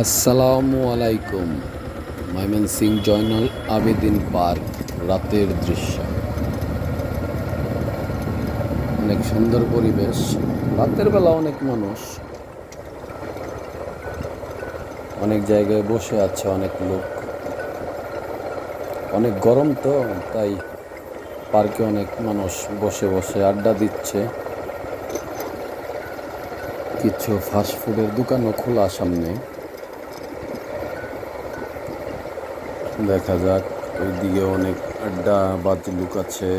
আসসালামু আলাইকুম। ময়মনসিংহ জয়নাল আবেদিন পার্ক, রাতের দৃশ্য। অনেক সুন্দর পরিবেশ। রাতের বেলা অনেক মানুষ, অনেক জায়গায় বসে আছে অনেক লোক। অনেক গরম তো, তাই পার্কে অনেক মানুষ বসে বসে আড্ডা দিচ্ছে। কিছু ফাস্টফুডের দোকানও খোলা সামনে। দেখা যাক, ওইদিকে অনেক আড্ডাবাজি লোক আছে।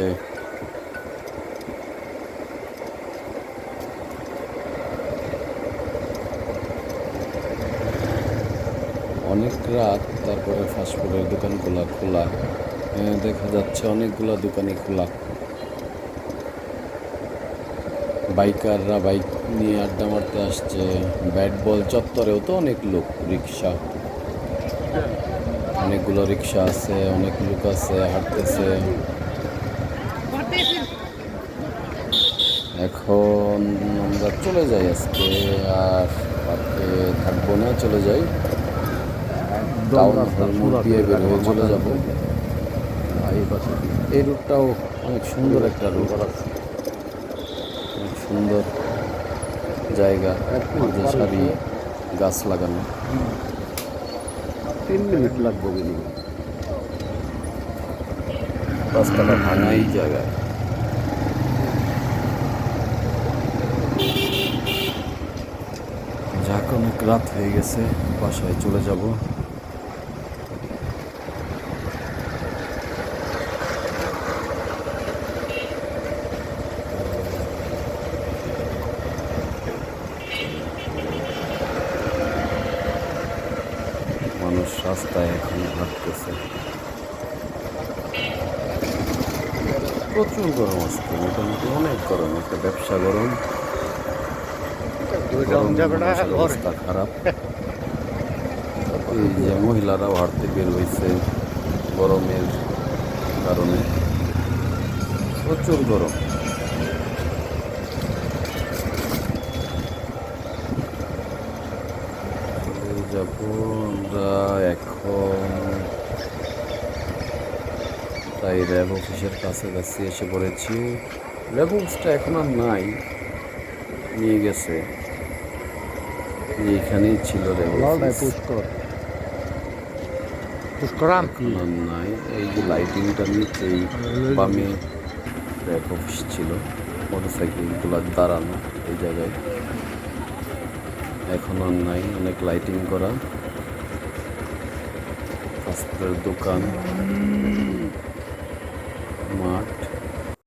অনেক রাত, তারপরে ফাস্টফুডের দোকানগুলো খোলা। দেখা যাচ্ছে অনেকগুলা দোকানই খোলা। বাইকাররা বাইক নিয়ে আড্ডা মারতে আসছে। ব্যাট বল চত্বরেও তো অনেক লোক, রিক্সা, অনেকগুলো রিক্সা আছে, অনেক লোক আছে, হাঁটতেছে। এখন আমরা চলে যাই আজকে, আর পার্কে থাকবো না, চলে যাই টাউন হল মোড় দিয়ে বের হয়ে চলে যাব। এই রুটটাও অনেক সুন্দর একটা রুট, অনেক সুন্দর জায়গা, মাঝে সারি গাছ লাগানো। 3 মিনিট লাগবে মিনিমাম। রাস্তাটা ভাঙা এই জায়গায়। যাক, অনেক রাত হয়ে গেছে, বাসায় চলে যাব। মানুষ রাস্তায় এখন হাঁটতেছে। প্রচুর গরম আজকে, মোটামুটি অনেক গরম, একটা ব্যবসা গরম। মানুষের অবস্থা খারাপ। এই যে মহিলারাও হাঁটতে বের হয়েছে গরমের কারণে, প্রচুর গরম। চলে যাব আমরা এখন, তাই র্যাব অফিসের কাছাকাছি এসে পড়েছি। র্যাব অফিসটা এখন আর নাই, নিয়ে গেছে। এখানেই ছিল র্যাব অফিস, এখন আর নাই। এই যে লাইটিংটার নিচেই বামে র্যাব অফিস ছিল, মোটরসাইকেলগুলো দাঁড়ানো এই জায়গায়। এখন আর নাই, অনেক লাইটিং করা। ফাস্টফুডের দোকান,